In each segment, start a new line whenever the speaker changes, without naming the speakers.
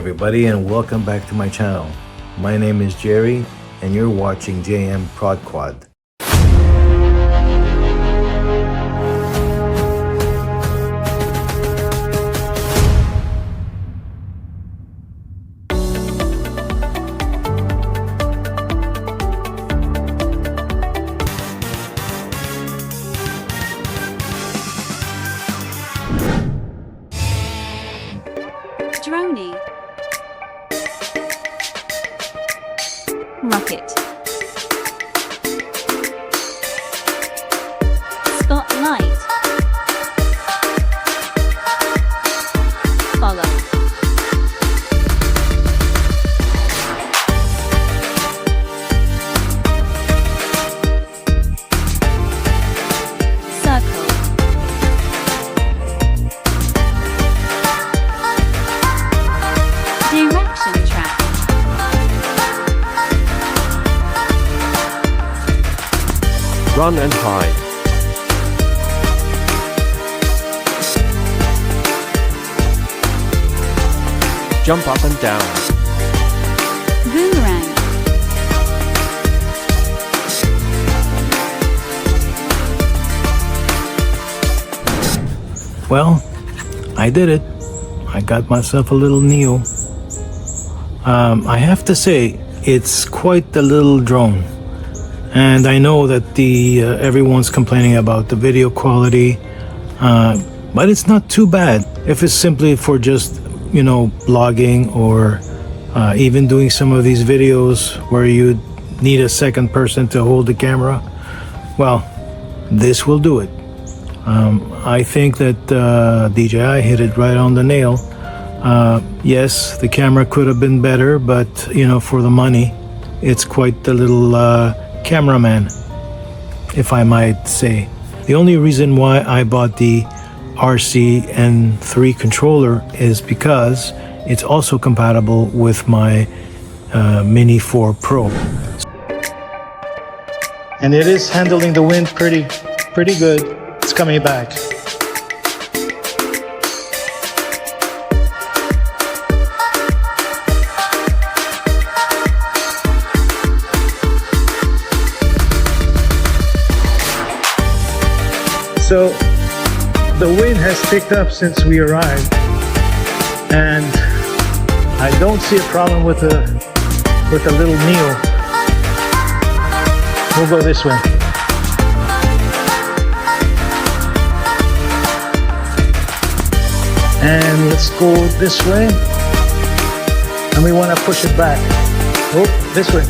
everybody, and welcome back to my channel. My name is Jerry and you're watching JM Prod Quad.
Droney, rocket, spotlight, follow, circle, direction track,
run and hide, jump up and down,
boomerang,
Well, I did it. I got myself a little Neo. I have to say, it's quite the little drone. And I know that everyone's complaining about the video quality, but it's not too bad if it's simply for just, vlogging or even doing some of these videos where you need a second person to hold the camera. Well, this will do it. I think that DJI hit it right on the nail. Yes, the camera could have been better, but for the money, it's quite the little cameraman, if I might say. The only reason why I bought the RC-N3 controller is because it's also compatible with my Mini 4 Pro. And it is handling the wind pretty good. It's coming back. So the wind has picked up since we arrived, and I don't see a problem with the little Neo. We'll go this way. And let's go this way, and we want to push it back. Oh, this way.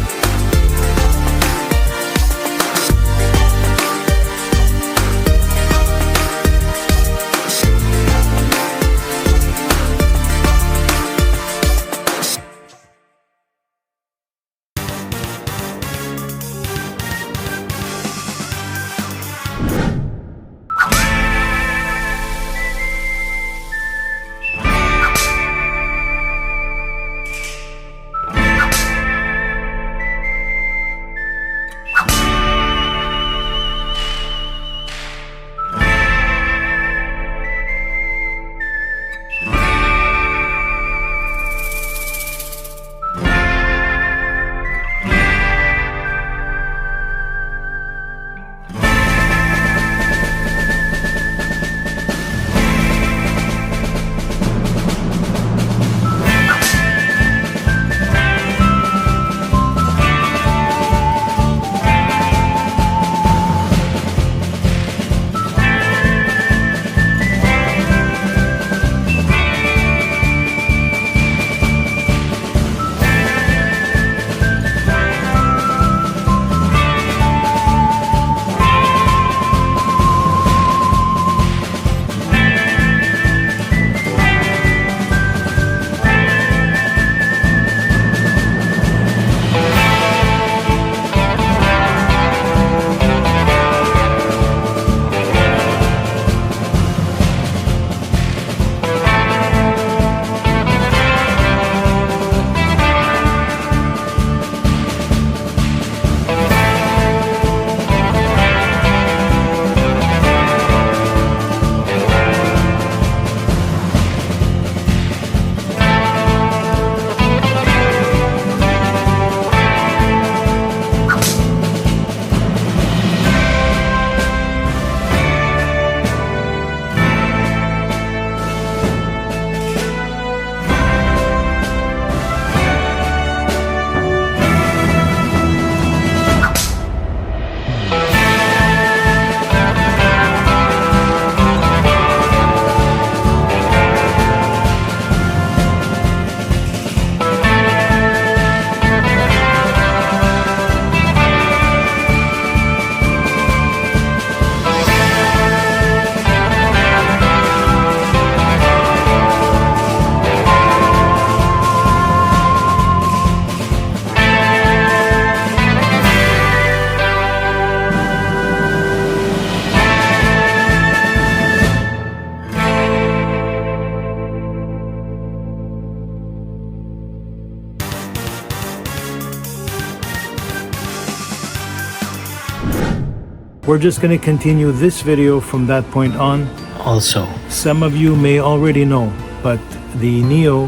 We're just going to continue this video from that point on. Also, some of you may already know, but the Neo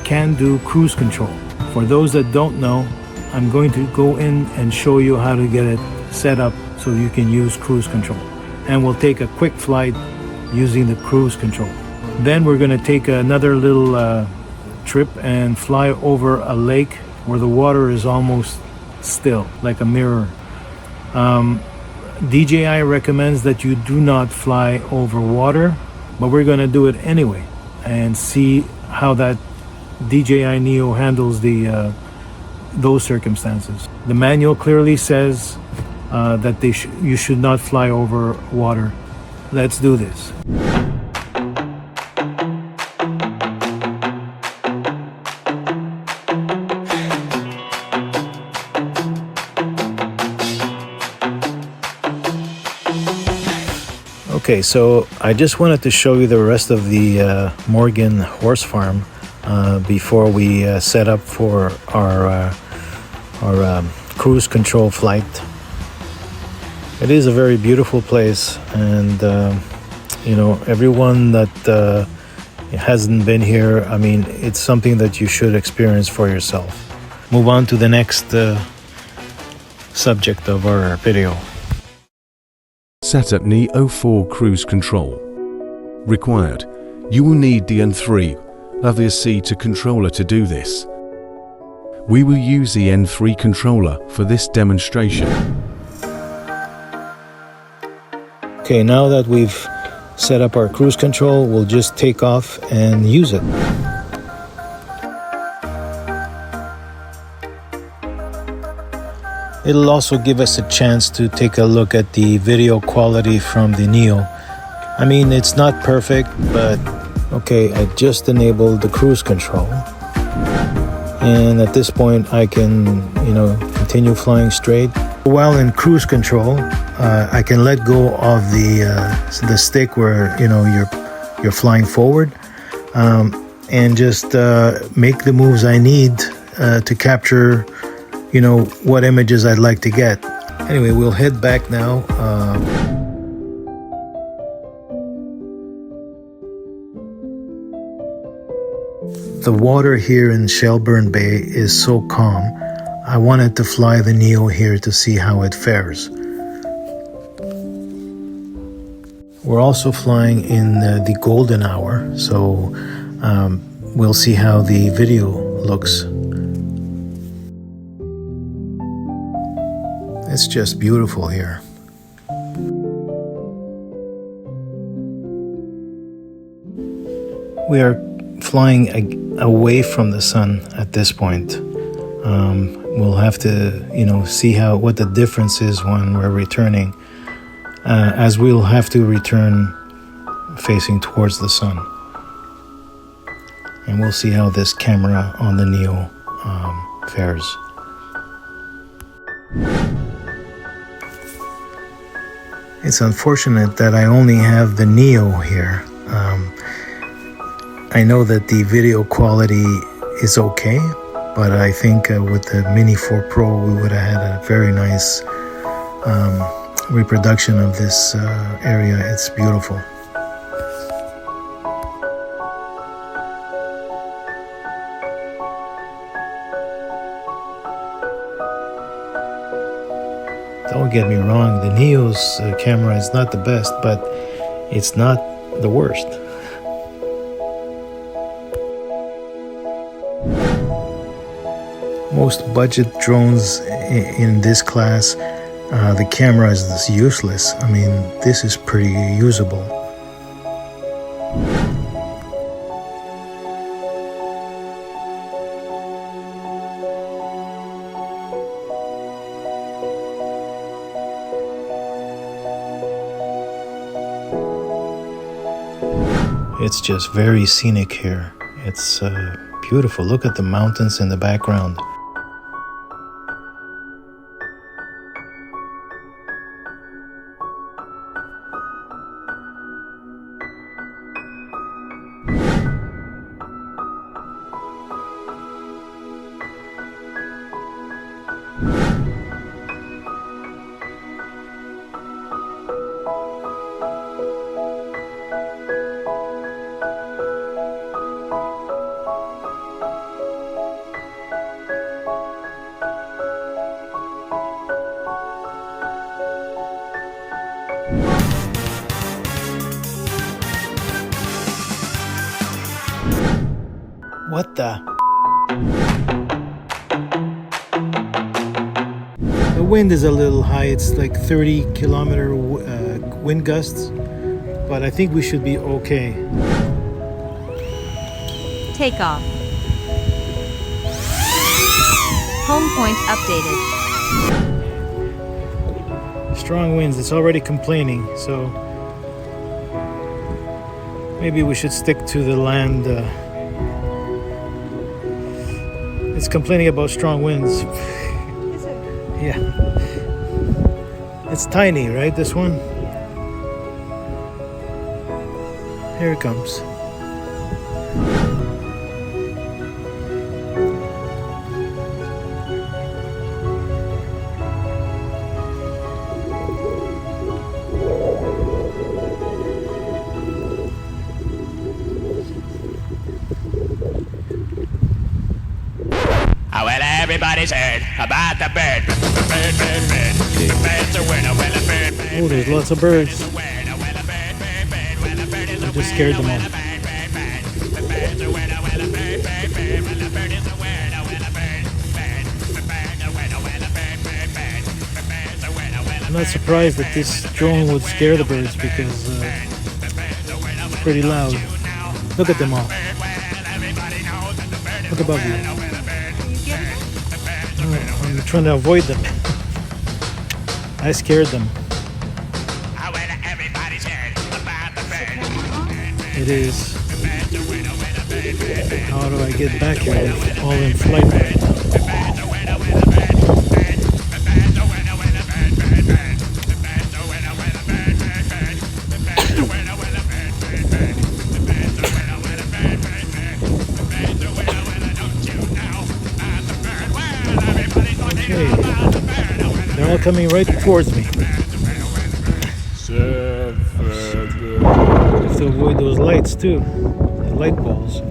can do cruise control. For those that don't know, I'm going to go in and show you how to get it set up so you can use cruise control. And we'll take a quick flight using the cruise control. Then we're going to take another little trip and fly over a lake where the water is almost still, like a mirror. DJI recommends that you do not fly over water, but we're going to do it anyway and see how that DJI Neo handles those circumstances. The manual clearly says that you should not fly over water. Let's do this. Okay, so I just wanted to show you the rest of the Morgan horse farm before we set up for our cruise control flight. It is a very beautiful place, and you know, everyone that hasn't been here, I mean, it's something that you should experience for yourself. Move on to the next subject of our video.
Set up Neo 4 cruise control. Required. You will need the N3 of the C2 controller to do this. We will use the N3 controller for this demonstration.
Okay, now that we've set up our cruise control, we'll just take off and use it. It'll also give us a chance to take a look at the video quality from the Neo. I mean, it's not perfect, but okay, I just enabled the cruise control. And at this point, I can, you know, continue flying straight. While in cruise control, I can let go of the stick where, you know, you're flying forward, and just make the moves I need to capture, you know, what images I'd like to get. Anyway, we'll head back now. The water here in Shelburne Bay is so calm. I wanted to fly the Neo here to see how it fares. We're also flying in the golden hour, so we'll see how the video looks. It's just beautiful here. We are flying away from the sun at this point. We'll have to, you know, see what the difference is when we're returning, as we'll have to return facing towards the sun. And we'll see how this camera on the Neo fares. It's unfortunate that I only have the Neo here. I know that the video quality is okay, but I think with the Mini 4 Pro we would have had a very nice reproduction of this area. It's beautiful. Don't get me wrong, the Neo's camera is not the best, but it's not the worst. Most budget drones in this class, the camera is useless. I mean, this is pretty usable. It's just very scenic here. It's beautiful. Look at the mountains in the background. the? The wind is a little high. It's like 30-kilometer wind gusts, but I think we should be okay.
Take off. Home point updated.
Strong winds. It's already complaining, so maybe we should stick to the land. It's complaining about strong winds. Yeah. It's tiny, right? This one? Here it comes.
Well, everybody's heard about the bird. Bird, bird, bird. The bird's a winner. Well, a bird, bird.
Oh, there's lots of birds.
Well, a bird, bird, bird. Well, a bird is a
I just scared them all.
bird, bird, bird. The bird's a winner. Well, a bird, bird, bird. Well, a bird is a winner. Well, a bird, bird. The bird's a winner. Well, a bird, bird, bird. The bird's a winner. Well,
I'm not surprised that this drone would scare the birds because it's pretty loud. Look at them all. Look above you. I'm trying to avoid them. I scared them. It is. How do I get back here? They're all in flight right now. Okay. They're all coming right towards me. I have to avoid those lights too. The light balls.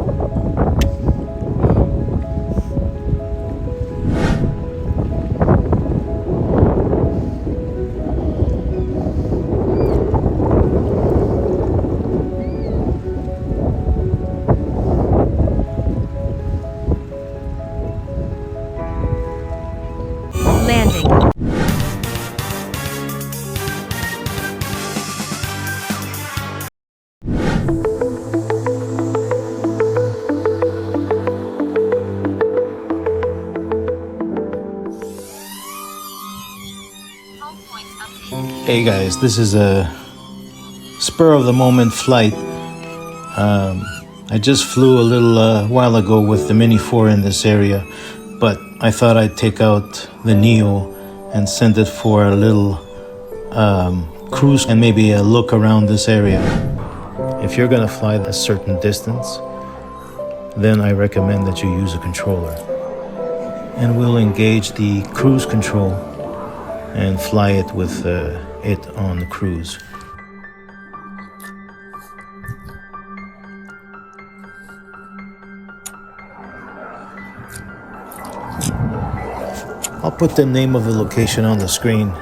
Landing.
Hey guys, this is a spur of the moment flight. I just flew a little while ago with the Mini 4 in this area, but I thought I'd take out the Neo and send it for a little cruise and maybe a look around this area. If you're gonna fly a certain distance, then I recommend that you use a controller. And we'll engage the cruise control and fly it with it on the cruise. I'll put the name of the location on the screen,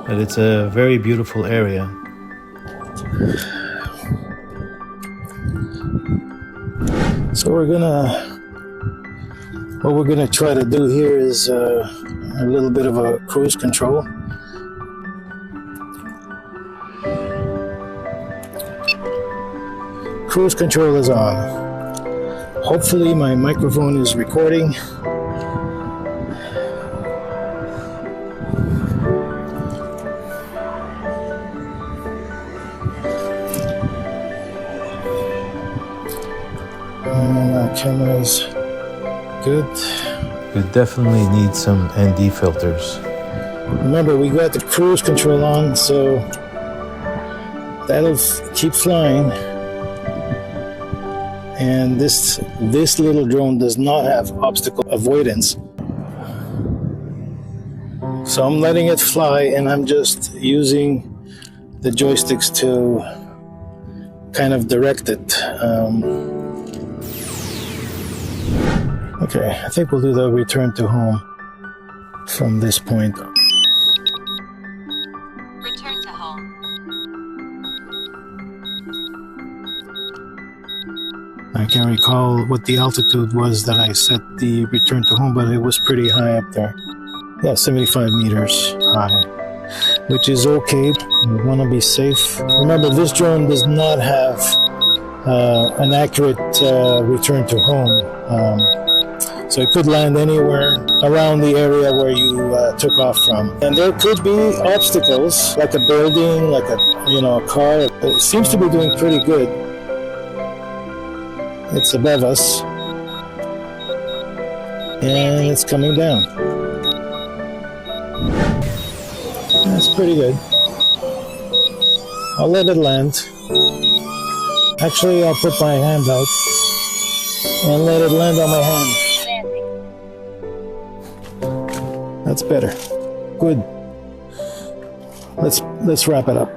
but it's a very beautiful area. So what we're gonna try to do here is a little bit of a cruise control. Cruise control is on. Hopefully my microphone is recording. And our camera is good. We definitely need some ND filters. Remember, we got the cruise control on, so that'll keep flying. And this little drone does not have obstacle avoidance. So I'm letting it fly, and I'm just using the joysticks to kind of direct it. Okay, I think we'll do the return to home from this point.
Return to home.
I can't recall what the altitude was that I set the return to home, but it was pretty high up there. Yeah, 75 meters high, which is okay. You want to be safe. Remember, this drone does not have an accurate return to home. So it could land anywhere around the area where you took off from. And there could be obstacles, like a building, like a car. It seems to be doing pretty good. It's above us. And it's coming down. That's pretty good. I'll let it land. Actually, I'll put my hand out and let it land on my hand. That's better. Good. Let's wrap it up.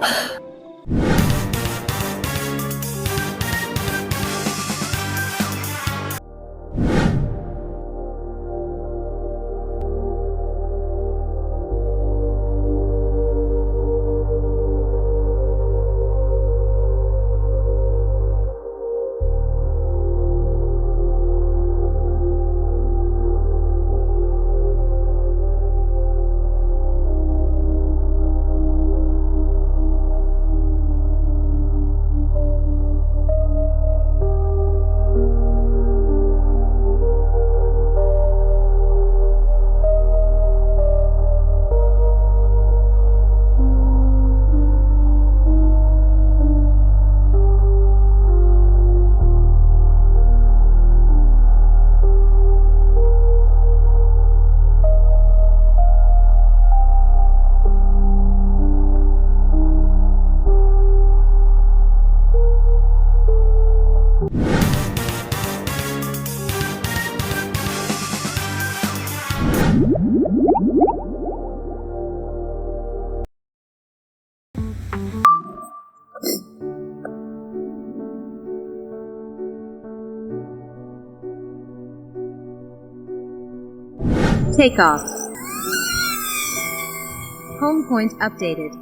Takeoff. Home point updated.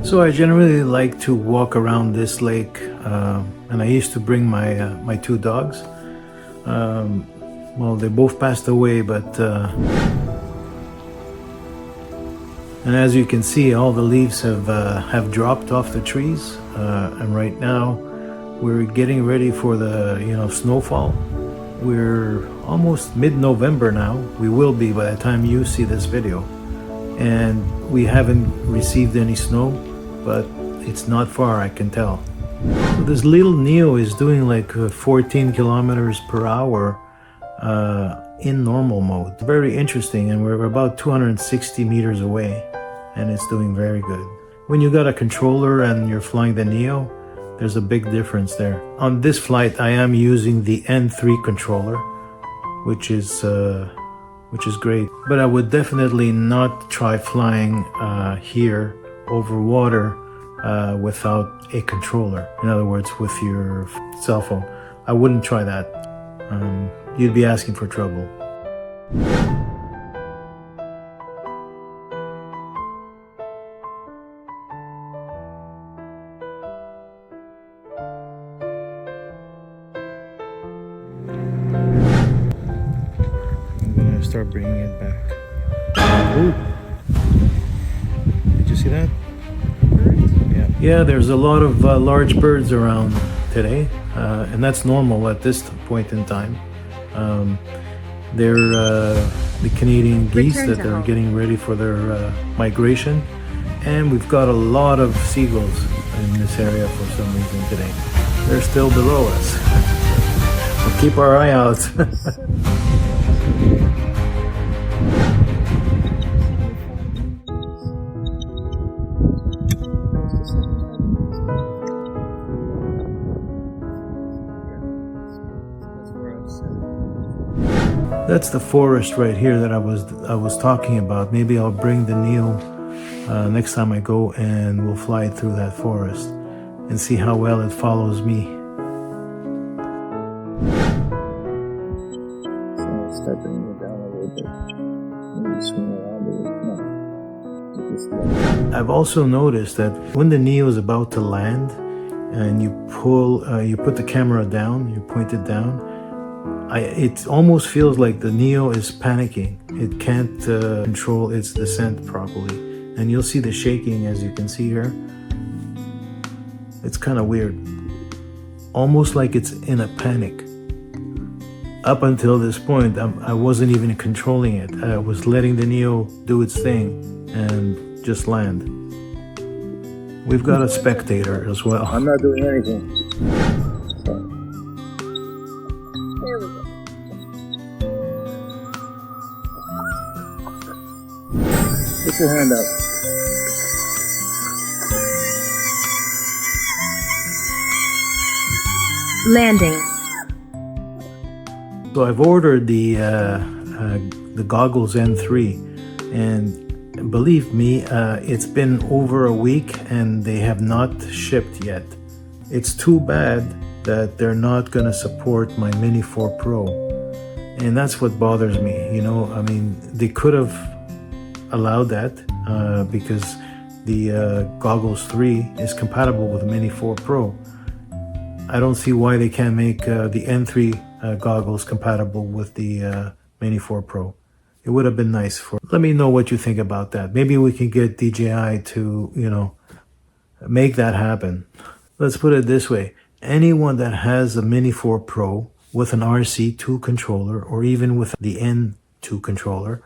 So I generally like to walk around this lake, and I used to bring my two dogs. Well, they both passed away, but and as you can see, all the leaves have dropped off the trees, and right now we're getting ready for the snowfall. We're almost mid-November now. We will be by the time you see this video, and we haven't received any snow, but it's not far, I can tell. So this little Neo is doing like 14 kilometers per hour in normal mode. Very interesting, and we're about 260 meters away, and it's doing very good. When you got a controller and you're flying the Neo, there's a big difference there. On this flight, I am using the N3 controller, which is great. But I would definitely not try flying here over water without a controller. In other words, with your cell phone. I wouldn't try that. You'd be asking for trouble. I'm gonna start bringing it back. Ooh. Did you see that? Yeah, there's a lot of large birds around today, and that's normal at this point in time. They're the Canadian geese that they're getting ready for their migration, and we've got a lot of seagulls in this area for some reason today. They're still below us. We'll keep our eye out. That's the forest right here that I was talking about. Maybe I'll bring the Neo next time I go, and we'll fly it through that forest and see how well it follows me.
bring it down a little bit. Maybe swing around a little. No. Just like
I've also noticed that when the Neo is about to land and you put the camera down, you point it down, it almost feels like the Neo is panicking. It can't control its descent properly. And you'll see the shaking, as you can see here. It's kind of weird. Almost like it's in a panic. Up until this point, I wasn't even controlling it. I was letting the Neo do its thing and just land. We've got a spectator as well.
I'm not doing anything. So.
There we go.
Put your hand up.
Landing.
So I've ordered the goggles N3, and believe me, it's been over a week and they have not shipped yet. It's too bad that they're not going to support my Mini 4 Pro, and that's what bothers me. You know, I mean, they could have allowed that because the Goggles 3 is compatible with the Mini 4 Pro. I don't see why they can't make the N3 goggles compatible with the Mini 4 Pro. It would have been nice for. Let me know what you think about that. Maybe we can get DJI to, you know, make that happen. Let's put it this way. Anyone that has a Mini 4 Pro with an RC2 controller or even with the N2 controller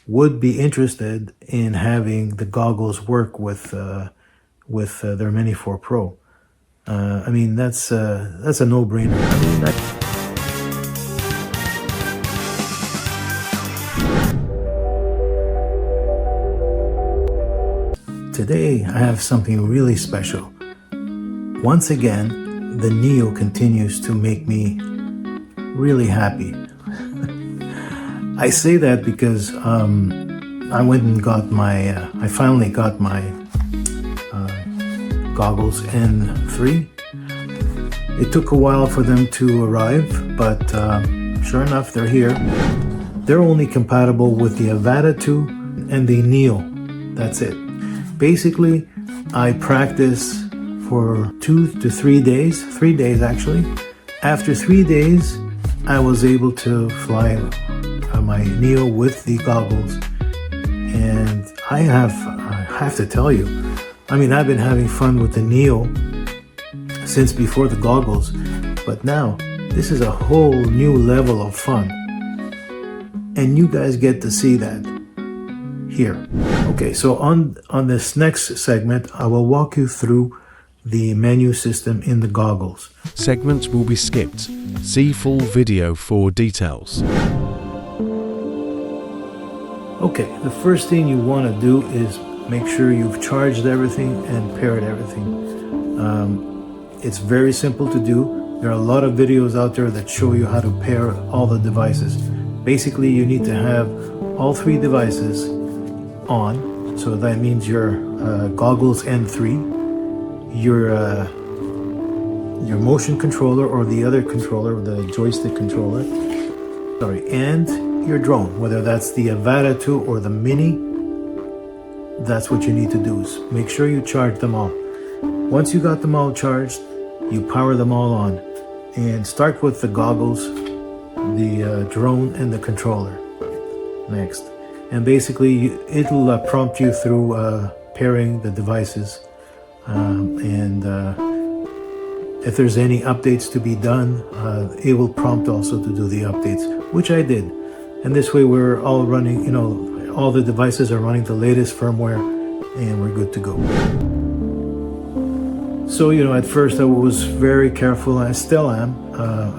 would be interested in having the goggles work with their Mini 4 Pro. I mean, that's a no-brainer. I mean, today, I have something really special. Once again, the Neo continues to make me really happy. I say that because I went and got I finally got my Goggles N3. It took a while for them to arrive, but sure enough, they're here. They're only compatible with the Avata 2 and the Neo. That's it. Basically, I practice for 2 to 3 days, 3 days actually. After 3 days, I was able to fly my Neo with the goggles, and I have to tell you, I mean, I've been having fun with the Neo since before the goggles, but now this is a whole new level of fun, and you guys get to see that here. Okay, so on this next segment, I will walk you through the menu system in the goggles.
Segments will be skipped. See full video for details.
Okay, the first thing you want to do is make sure you've charged everything and paired everything. It's very simple to do. There are a lot of videos out there that show you how to pair all the devices. Basically, you need to have all 3 devices on. So that means your Goggles N3, your motion controller or the other controller, the joystick controller, and your drone, whether that's the Avata 2 or the Mini. That's what you need to do, is make sure you charge them all. Once you got them all charged, you power them all on, and start with the goggles, the drone, and the controller next. And basically, it'll prompt you through pairing the devices, and if there's any updates to be done, it will prompt also to do the updates, which I did. And this way we're all running, you know, all the devices are running the latest firmware, and we're good to go. So, you know, at first I was very careful, I still am.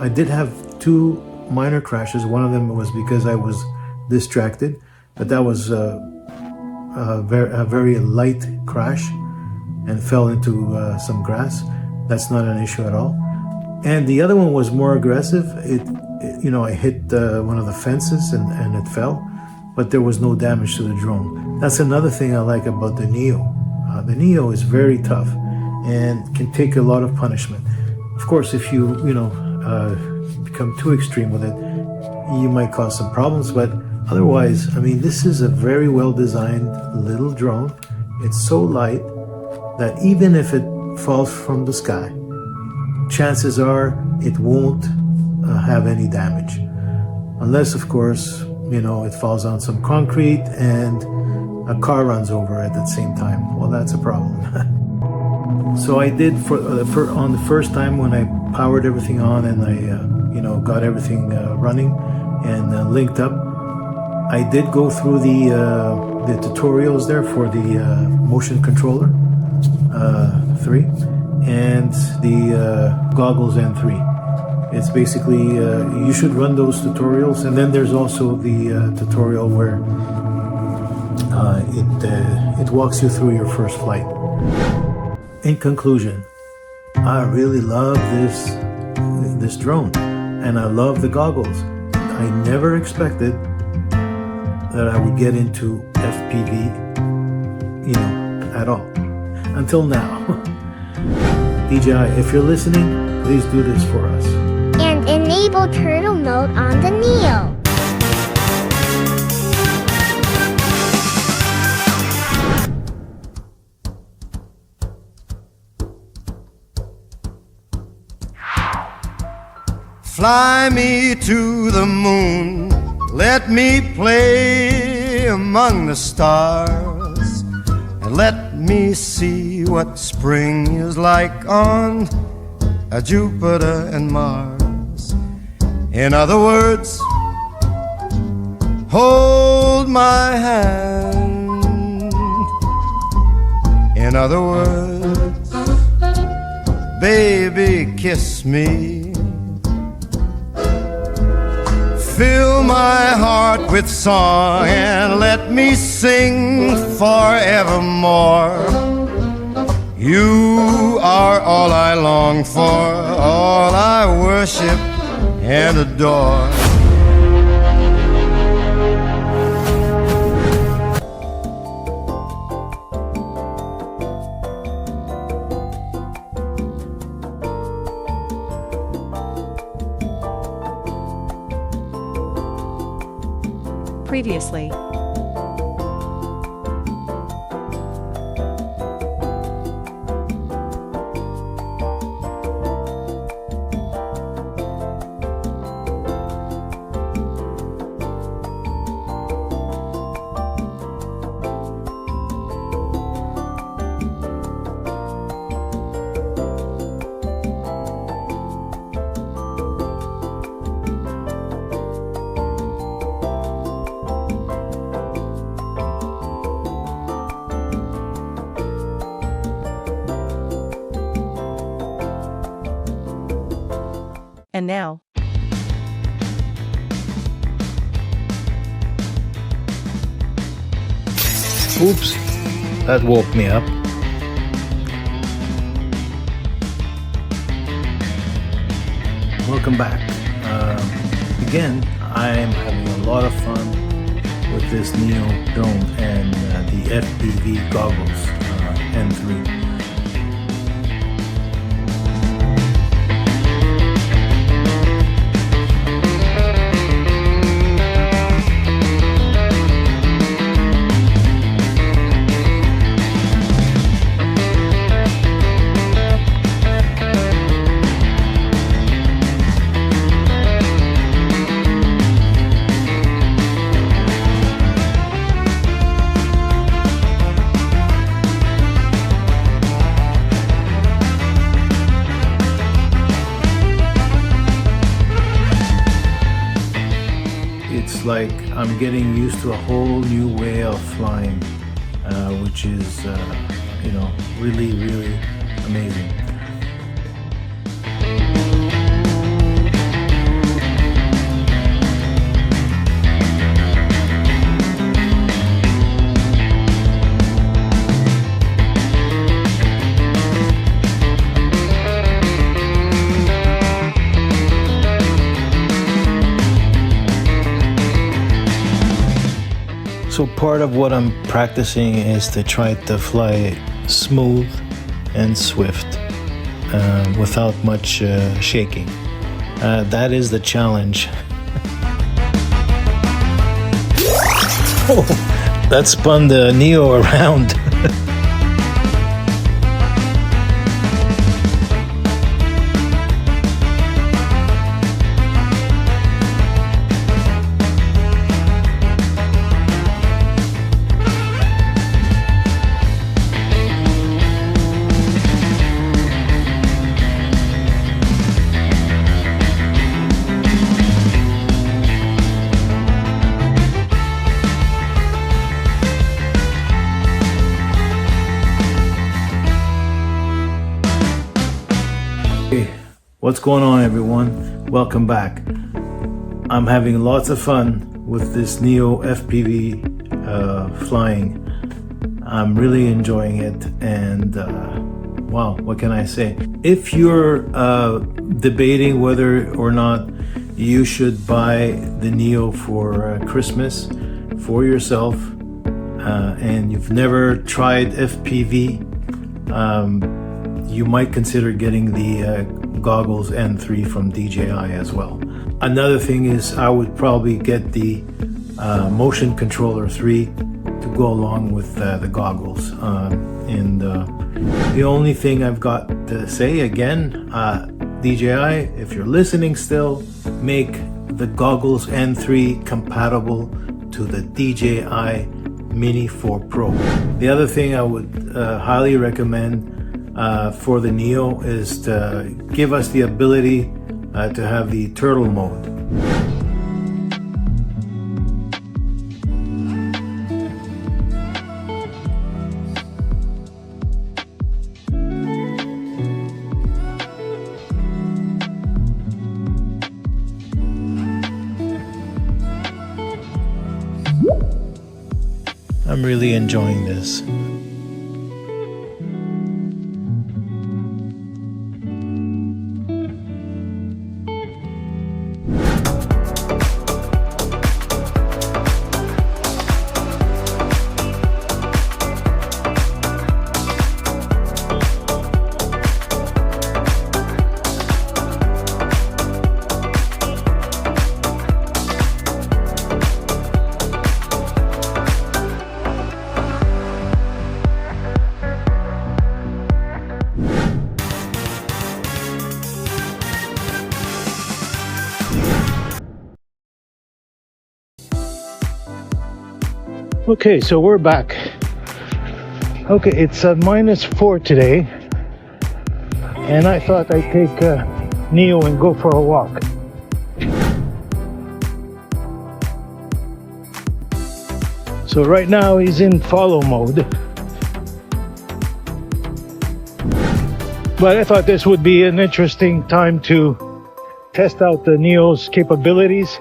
I did have 2 minor crashes. One of them was because I was distracted, but that was a very light crash and fell into some grass. That's not an issue at all. And the other one was more aggressive. You know, I hit one of the fences and it fell, but there was no damage to the drone. That's another thing I like about the Neo. The Neo is very tough and can take a lot of punishment. Of course, if you become too extreme with it, you might cause some problems, but otherwise, I mean, this is a very well designed little drone. It's so light that even if it falls from the sky, chances are it won't have any damage. Unless, of course, you know, it falls on some concrete and a car runs over it at the same time. Well, that's a problem. So I did on the first time when I powered everything on and I, you know, got everything running and linked up. I did go through the tutorials there for the motion controller 3 and the goggles N3. It's basically, you should run those tutorials, and then there's also the tutorial where it walks you through your first flight. In conclusion, I really love this drone, and I love the goggles. I never expected that I would get into FPV, you know, at all. Until now. DJI, if you're listening, please do this for us.
And enable turtle mode on the Neo.
Fly me to the moon, let me play among the stars, and let me see what spring is like on Jupiter and Mars. In other words, hold my hand. In other words, baby, kiss me. Fill my heart with song and let me sing forevermore. You are all I long for, all I worship and adore.
Previously. And now,
Oops, that woke me up. Welcome back. Again, I'm having a lot of fun with this Neo drone and the FPV Goggles N3. It's like I'm getting used to a whole new way of flying, which is, you know, really, really amazing. So part of what I'm practicing is to try to fly smooth and swift without much shaking. That is the challenge. Oh, that spun the Neo around. What's going on, everyone? Welcome back. I'm having lots of fun with this Neo FPV flying. I'm really enjoying it, and wow, what can I say? If you're debating whether or not you should buy the Neo for Christmas for yourself, and you've never tried FPV, you might consider getting the Goggles N3 from DJI as well. Another thing is I would probably get the Motion Controller 3 to go along with the goggles. And the only thing I've got to say again, DJI, if you're listening still, make the Goggles N3 compatible to the DJI Mini 4 Pro. The other thing I would highly recommend for the Neo is to give us the ability to have the turtle mode. I'm really enjoying this. Okay, so we're back. Okay, it's -4 today, and I thought I'd take Neo and go for a walk. So right now he's in follow mode, but I thought this would be an interesting time to test out the Neo's capabilities,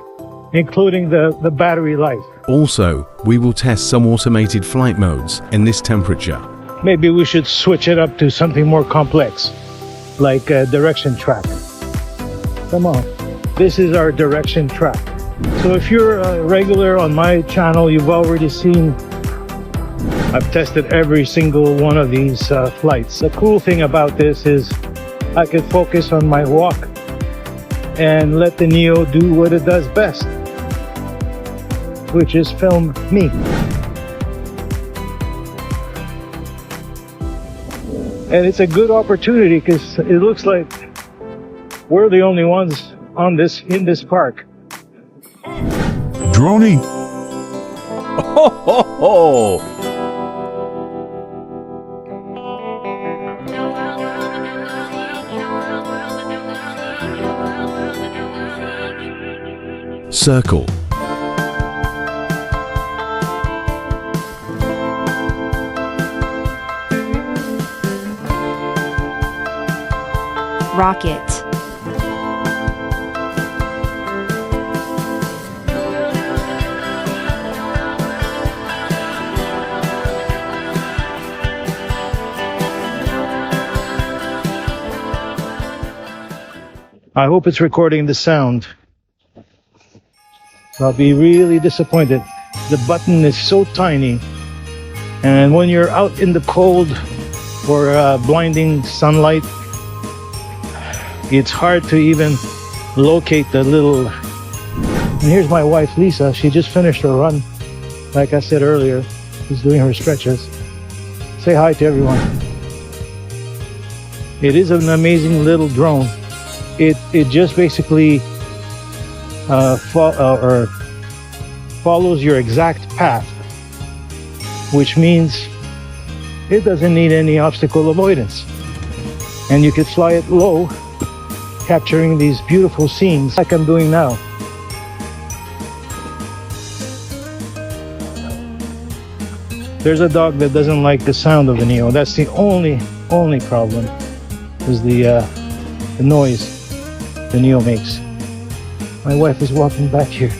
including the battery life.
Also, we will test some automated flight modes in this temperature.
Maybe we should switch it up to something more complex, like direction track. Come on, this is our direction track. So if you're a regular on my channel, you've already seen I've tested every single one of these flights. The cool thing about this is I can focus on my walk and let the Neo do what it does best, which is film me. And it's a good opportunity because it looks like we're the only ones in this park.
Droney!
Ho ho ho!
Circle.
Rocket.
I hope it's recording the sound. I'll be really disappointed. The button is so tiny, and when you're out in the cold or blinding sunlight, it's hard to even locate the little... And here's my wife Lisa. She just finished her run like I said earlier, is doing her stretches. Say hi to everyone. It is an amazing little drone. It just basically follows your exact path, which means it doesn't need any obstacle avoidance, and you can fly it low, capturing these beautiful scenes like I'm doing now. There's a dog that doesn't like the sound of the Neo. That's the only problem, is the noise the Neo makes. My wife is walking back here.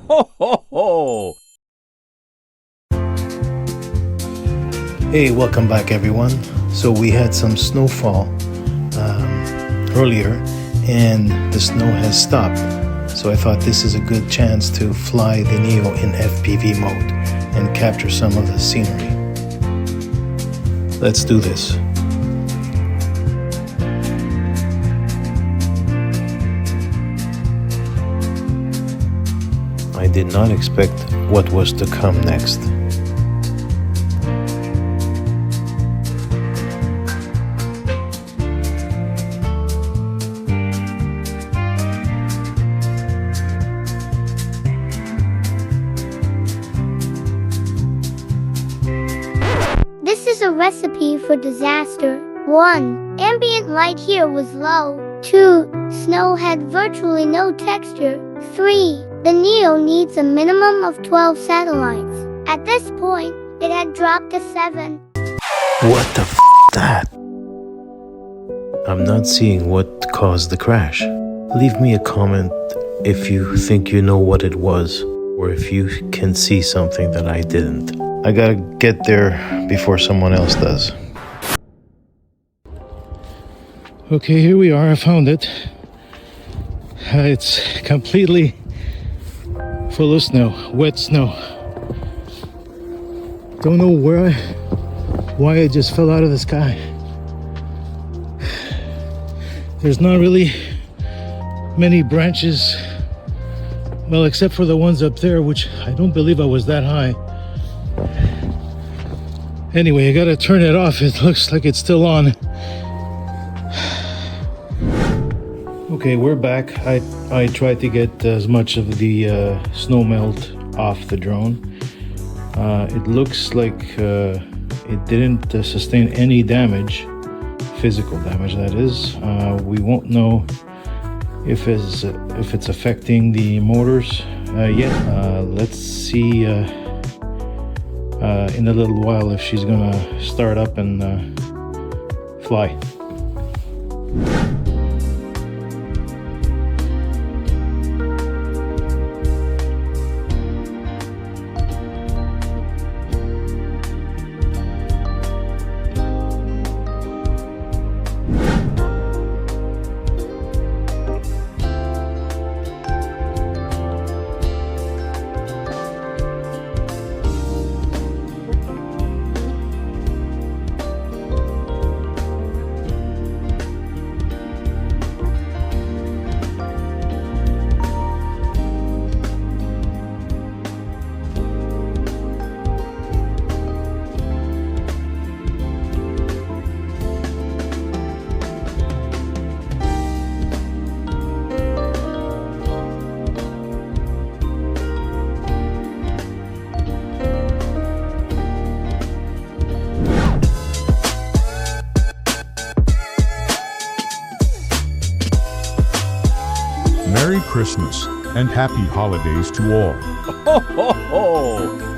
Ho, ho, ho!
Hey, welcome back everyone. So we had some snowfall earlier and the snow has stopped. So I thought this is a good chance to fly the Neo in FPV mode and capture some of the scenery. Let's do this. I did not expect what was to come next.
This is a recipe for disaster. 1. Ambient light here was low. 2. Snow had virtually no texture. 3. The Neo needs a minimum of 12 satellites. At this point, it had dropped to 7.
What the f that? I'm not seeing what caused the crash. Leave me a comment if you think you know what it was, or if you can see something that I didn't. I gotta get there before someone else does. Okay, here we are. I found it. It's completely full of snow, wet snow. Don't know why it just fell out of the sky. There's not really many branches, well, except for the ones up there, which I don't believe I was that high. Anyway, I gotta turn it off. It looks like it's still on. Okay, we're back. I tried to get as much of the snow melt off the drone. It looks like it didn't sustain any damage, physical damage that is. We won't know if it's affecting the motors yet. Let's see in a little while if she's gonna start up and fly.
Merry Christmas and happy holidays to all.
Ho, ho, ho!